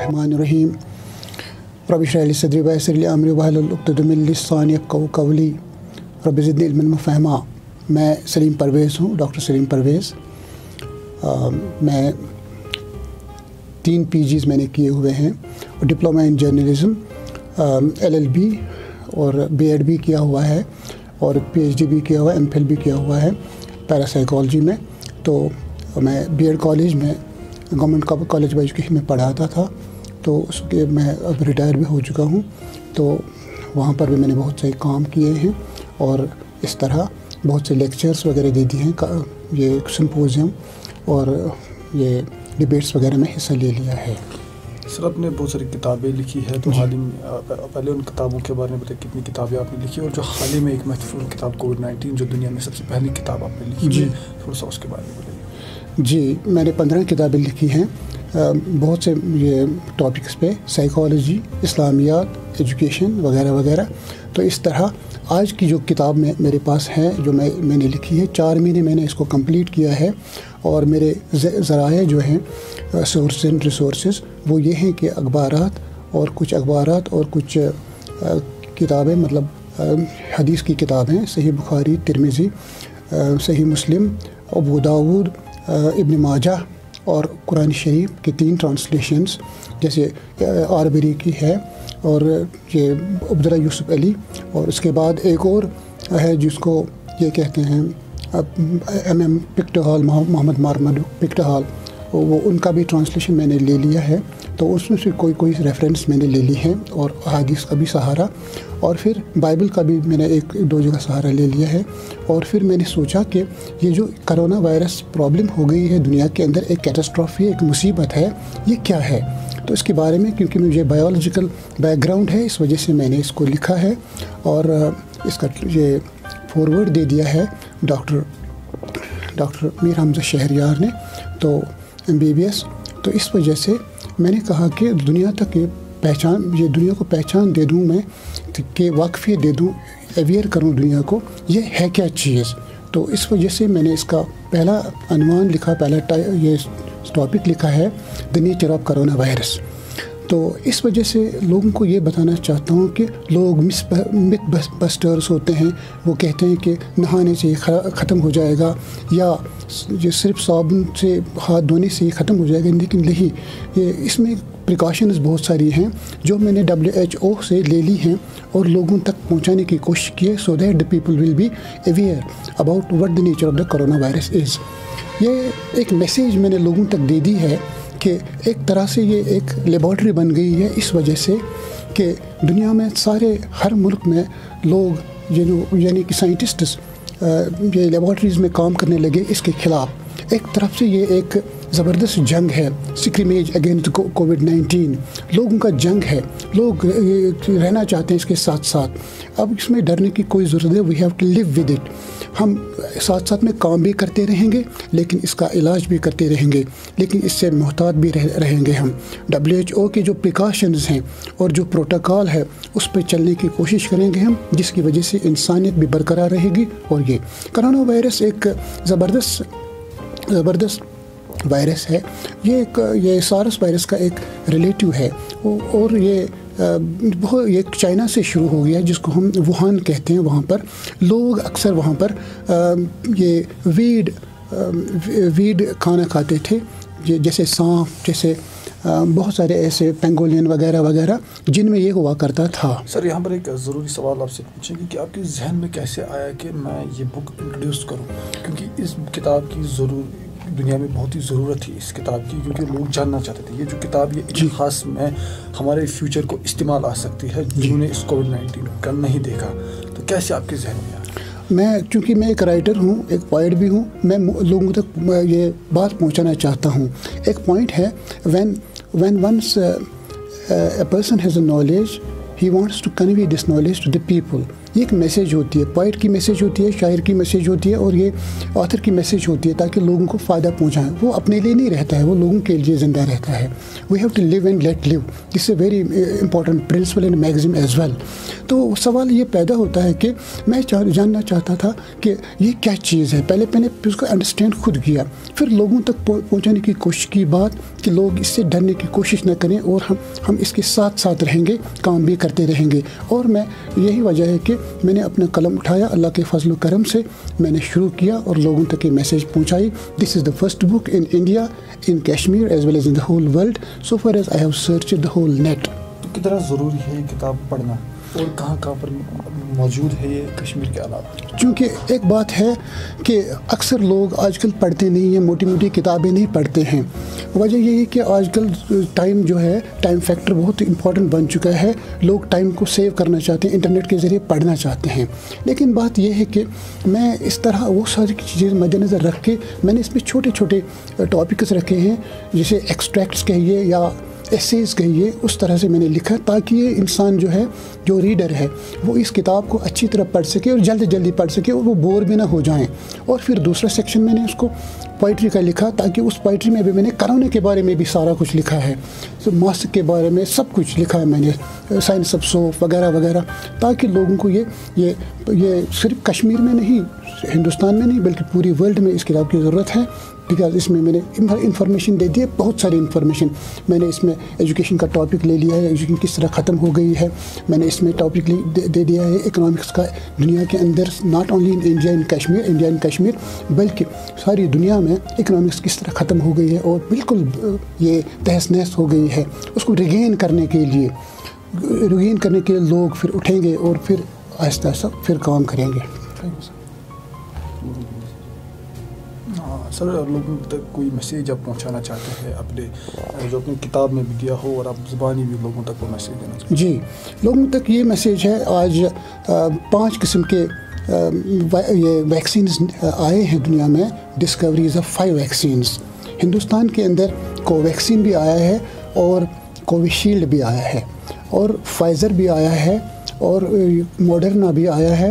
الرحمن الرحیم رب اشرح لی صدری ویسر لی امری واحلل عقدۃ من لسانی یفقہوا قولی رب زدنی علما وفہما۔ میں سلیم پرویز ہوں، ڈاکٹر سلیم پرویز۔ میں 3 PGs میں نے کیے ہوئے ہیں، ڈپلومہ ان جرنلزم، LLB اور BEd بھی کیا ہوا ہے، اور PhD بھی کیا ہوا ہے، MPhil بھی کیا ہوا ہے پیراسائیکالوجی میں۔ تو میں BEd کالج میں گورنمنٹ کالج آف ایجوکیشن میں پڑھاتا تھا، تو اس کے میں اب ریٹائر بھی ہو چکا ہوں، تو وہاں پر بھی میں نے بہت سے کام کیے ہیں، اور اس طرح بہت سے لیکچرز وغیرہ دے دیے ہیں، یہ سمپوزیم اور یہ ڈبیٹس وغیرہ میں حصہ لے لیا ہے۔ سر، آپ نے بہت ساری کتابیں لکھی ہے، تو حال ہی میں پہلے ان کتابوں کے بارے میں بتائیں، کتنی کتابیں آپ نے لکھی، اور جو حال ہی میں ایک محفوظ کتاب کووڈ-19 جو دنیا میں سب سے پہلی کتاب آپ نے لکھی ہے، تھوڑا سا اس کے بارے میں بتائیے۔ جی، میں نے 15 کتابیں لکھی ہیں، بہت سے یہ ٹاپکس پہ، سائیکالوجی، اسلامیات، ایجوکیشن وغیرہ وغیرہ۔ تو اس طرح آج کی جو کتاب میں میرے پاس ہے، جو میں نے لکھی ہے، 4 مہینے میں نے اس کو کمپلیٹ کیا ہے، اور میرے ذرائع جو ہیں سورس اینڈ ریسورسز وہ یہ ہیں کہ اخبارات اور کچھ کتابیں، مطلب حدیث کی کتابیں، صحیح بخاری، ترمذی، صحیح مسلم، ابو داود، ابن ماجہ، اور قرآن شریف کے 3 ٹرانسلیشنز، جیسے آربری کی ہے، اور یہ عبداللہ یوسف علی، اور اس کے بعد ایک اور ہے جس کو یہ کہتے ہیں MM پکٹہال، محمد مارمد پکٹہال، وہ ان کا بھی ٹرانسلیشن میں نے لے لیا ہے۔ تو اس میں سے کوئی ریفرنس میں نے لے لی ہے، اور احادیث کا بھی سہارا، اور پھر بائبل کا بھی میں نے 1-2 جگہ سہارا لے لیا ہے۔ اور پھر میں نے سوچا کہ یہ جو کرونا وائرس پرابلم ہو گئی ہے دنیا کے اندر، ایک کیٹاسٹرافی، ایک مصیبت ہے، یہ کیا ہے؟ تو اس کے بارے میں، کیونکہ مجھے بایولوجیکل بیک گراؤنڈ ہے، اس وجہ سے میں نے اس کو لکھا ہے، اور اس کا یہ فارورڈ دے دیا ہے ڈاکٹر میر حمزہ شہریار نے، تو MBBS۔ تو اس وجہ سے میں نے کہا کہ دنیا تک یہ دنیا کو پہچان دے دوں میں، کہ واقفیت دے دوں، اویئر کروں دنیا کو، یہ ہے کیا چیز۔ تو اس وجہ سے میں نے اس کا پہلا عنوان لکھا، یہ ٹاپک لکھا ہے the nature of corona virus. تو اس وجہ سے لوگوں کو یہ بتانا چاہتا ہوں کہ لوگ متھ بسٹرز ہوتے ہیں، وہ کہتے ہیں کہ نہانے سے ختم ہو جائے گا، یا یہ صرف صابن سے ہاتھ دھونے سے ہی ختم ہو جائے گا، لیکن نہیں، یہ اس میں پریکاشنز بہت ساری ہیں جو میں نے WHO سے لے لی ہیں، اور لوگوں تک پہنچانے کی کوشش کی ہے، so that the people will be aware about what the nature of the corona virus is۔ یہ ایک میسیج میں نے لوگوں تک دے دی ہے کہ ایک طرح سے یہ ایک لیبارٹری بن گئی ہے، اس وجہ سے کہ دنیا میں ہر ملک میں لوگ یعنی کہ سائنٹسٹس یہ لیبارٹریز میں کام کرنے لگے اس کے خلاف۔ ایک طرف سے یہ ایک زبردست جنگ ہے، سکریمیج اگینسٹ کووڈ-19، لوگوں کا جنگ ہے، لوگ رہنا چاہتے ہیں اس کے ساتھ ساتھ۔ اب اس میں ڈرنے کی کوئی ضرورت ہے، we have to live with it. ہم ساتھ ساتھ میں کام بھی کرتے رہیں گے، لیکن اس کا علاج بھی کرتے رہیں گے، لیکن اس سے محتاط بھی رہیں گے ہم۔ WHO کے جو پریکاشنز ہیں اور جو پروٹوکال ہے، اس پہ چلنے کی کوشش کریں گے ہم، جس کی وجہ سے انسانیت بھی برقرار رہے گی۔ اور یہ کرونا وائرس ایک زبردست وائرس ہے، یہ سارس وائرس کا ایک ریلیٹیو ہے، اور یہ چائنا سے شروع ہو گیا، جس کو ہم ووہان کہتے ہیں۔ وہاں پر لوگ اکثر وہاں پر یہ ویڈ کھانا کھاتے تھے، جیسے سانپ، جیسے بہت سارے ایسے پینگولین وغیرہ وغیرہ، جن میں یہ ہوا کرتا تھا۔ سر، یہاں پر ایک ضروری سوال آپ سے پوچھیں گے کہ آپ کے ذہن میں کیسے آیا کہ میں یہ بک انٹروڈیوس کروں، کیونکہ اس کتاب کی دنیا میں بہت ہی ضرورت تھی اس کتاب کی، کیونکہ لوگ جاننا چاہتے تھے یہ جو کتاب یہ خاص میں ہمارے فیوچر کو استعمال آ سکتی ہے، جنہوں نے اس کووڈ-19 کا نہیں دیکھا، تو کیسے آپ کے ذہن میں آیا؟ چونکہ میں ایک رائٹر ہوں، ایک پوائٹ بھی ہوں، میں لوگوں تک یہ بات پہنچانا چاہتا ہوں۔ ایک پوائنٹ ہے، when once a person has a knowledge, he wants to convey this knowledge to the people. یہ ایک میسیج ہوتی ہے، پوئٹ کی میسیج ہوتی ہے، شاعر کی میسیج ہوتی ہے، اور یہ آتھر کی میسیج ہوتی ہے تاکہ لوگوں کو فائدہ پہنچائیں. وہ اپنے لیے نہیں رہتا ہے، وہ لوگوں کے لیے زندہ رہتا ہے. We have to live and let live. This a very important principle in maxim as well. تو سوال یہ پیدا ہوتا ہے کہ میں جاننا چاہتا تھا کہ یہ کیا چیز ہے. پہلے میں نے اس کو انڈرسٹینڈ خود کیا، پھر لوگوں تک پہنچانے کی کوشش کی بات کہ لوگ اس سے ڈرنے کی کوشش نہ کریں، اور ہم اس کے ساتھ ساتھ رہیں گے، کام بھی کرتے رہیں گے. اور میں یہی وجہ ہے کہ میں نے اپنا قلم اٹھایا، اللہ کے فضل و کرم سے میں نے شروع کیا اور لوگوں تک یہ میسیج پہنچائی. This is the first book in India, in Kashmir as well as in the whole world, so far as I have search the whole net. تو کتنا ضروری ہے یہ کتاب پڑھنا اور کہاں کہاں پر موجود ہے یہ کشمیر کے علاوہ؟ چونکہ ایک بات ہے کہ اکثر لوگ آج کل پڑھتے نہیں ہیں، موٹی موٹی کتابیں نہیں پڑھتے ہیں. وجہ یہ ہے کہ آج کل ٹائم جو ہے، ٹائم فیکٹر بہت امپورٹنٹ بن چکا ہے. لوگ ٹائم کو سیو کرنا چاہتے ہیں، انٹرنیٹ کے ذریعے پڑھنا چاہتے ہیں. لیکن بات یہ ہے کہ میں اس طرح وہ ساری چیزیں مد نظر رکھ کے میں نے اس میں چھوٹے چھوٹے ٹاپکس رکھے ہیں، جیسے ایکسٹریکٹس کہیے یا ایسیز کہیے، اس طرح سے میں نے لکھا تاکہ یہ انسان جو ہے، جو ریڈر ہے، وہ اس کتاب کو اچھی طرح پڑھ سکے اور جلدی پڑھ سکے اور وہ بور بھی نہ ہو جائیں. اور پھر دوسرا سیکشن میں نے اس کو پوئٹری کا لکھا تاکہ اس پوئٹری میں بھی میں نے کرونے کے بارے میں بھی سارا کچھ لکھا ہے، ماسک کے بارے میں سب کچھ لکھا ہے میں نے، سائنس آف سوپ وغیرہ وغیرہ، تاکہ لوگوں کو یہ صرف کشمیر میں نہیں، ہندوستان میں نہیں، بلکہ پوری ورلڈ میں اس کتاب کی ضرورت ہے. بیکاز اس میں نے انفارمیشن دے دی ہے، بہت ساری انفارمیشن. میں نے اس میں ایجوکیشن کا ٹاپک لے لیا ہے، ایجوکیشن کس طرح ختم ہو گئی ہے. میں نے اس میں ٹاپک دے دیا ہے اکنامکس کا دنیا کے اندر، not only in India in Kashmir, بلکہ ساری دنیا میں اکنامکس کس طرح ختم ہو گئی ہے اور بالکل یہ تہس نہس ہو گئی ہے. اس کو ریگین کرنے کے لیے لوگ پھر اٹھیں گے اور پھر آہستہ آہستہ پھر کام کریں گے. سر، لوگوں تک کوئی میسیج آپ پہنچانا چاہتے ہیں اپنے جو اپنی کتاب میں بھی دیا ہو، اور آپ زبانی بھی لوگوں تک وہ میسیج دینا چاہتے ہیں؟ جی، لوگوں تک یہ میسیج ہے. آج 5 قسم کے یہ ویکسینز آئے ہیں دنیا میں، ڈسکوریز آف 5 ویکسینز. ہندوستان کے اندر کوویکسین بھی آیا ہے، اور کوویشیلڈ بھی آیا ہے، اور فائزر بھی آیا ہے، اور موڈرنا بھی آیا ہے،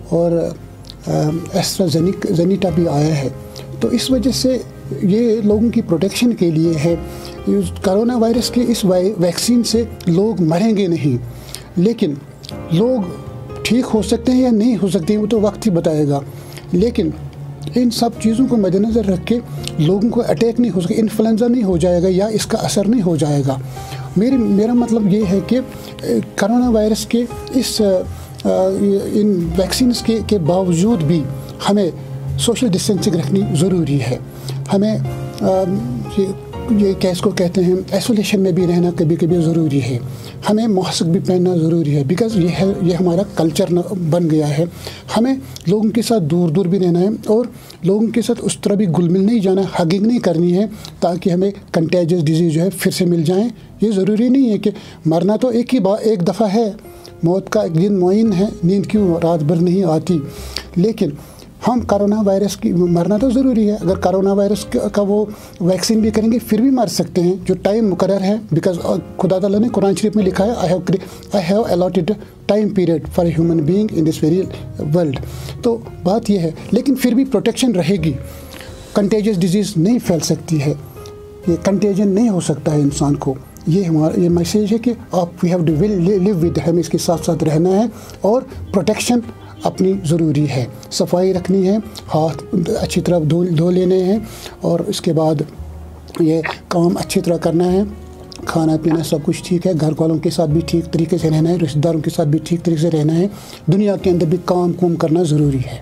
اور ایسٹرازینیکا بھی آیا ہے. تو اس وجہ سے یہ لوگوں کی پروٹیکشن کے لیے ہے. کرونا وائرس کے اس ویکسین سے لوگ مریں گے نہیں، لیکن لوگ ٹھیک ہو سکتے ہیں یا نہیں ہو سکتے ہیں وہ تو وقت ہی بتائے گا. لیکن ان سب چیزوں کو مد نظر رکھ کے لوگوں کو اٹیک نہیں ہو سکے، انفلوئنزا نہیں ہو جائے گا یا اس کا اثر نہیں ہو جائے گا. میرا مطلب یہ ہے کہ کرونا وائرس کے ان ویکسینز کے باوجود بھی ہمیں سوشل ڈسٹینسنگ رکھنی ضروری ہے. ہمیں یہ کیس کو کہتے ہیں ایسولیشن میں بھی رہنا کبھی کبھی ضروری ہے. ہمیں ماسک بھی پہننا ضروری ہے، بیکاز یہ ہمارا کلچر بن گیا ہے. ہمیں لوگوں کے ساتھ دور بھی رہنا ہے، اور لوگوں کے ساتھ اس طرح بھی گل مل نہیں جانا، ہگنگ نہیں کرنی ہے تاکہ ہمیں کنٹیجس ڈیزیز جو ہے پھر سے مل جائیں. یہ ضروری نہیں ہے کہ مرنا تو ایک دفعہ ہے، موت کا ایک دن معین ہے، نیند کیوں رات بھر نہیں آتی. لیکن ہم کرونا وائرس کی مرنا تو ضروری ہے. اگر کرونا وائرس کا وہ ویکسین بھی کریں گے پھر بھی مر سکتے ہیں، جو ٹائم مقرر ہے. بیکاز خدا تعالیٰ نے قرآن شریف میں لکھا ہے I have allotted time period for a human being in this very world. تو بات یہ ہے، لیکن پھر بھی پروٹیکشن رہے گی. کنٹیجس ڈیزیز نہیں پھیل سکتی ہے، یہ کنٹیجن نہیں ہو سکتا ہے انسان کو. یہ میسیج ہے کہ آپ we have to live with, ہمیں اس کے ساتھ ساتھ رہنا ہے، اور پروٹیکشن اپنی ضروری ہے. صفائی رکھنی ہے، ہاتھ اچھی طرح دھو لینے ہیں، اور اس کے بعد یہ کام اچھی طرح کرنا ہے. کھانا پینا سب کچھ ٹھیک ہے، گھر والوں کے ساتھ بھی ٹھیک طریقے سے رہنا ہے، رشتہ داروں کے ساتھ بھی ٹھیک طریقے سے رہنا ہے. دنیا کے اندر بھی کام کرنا ضروری ہے.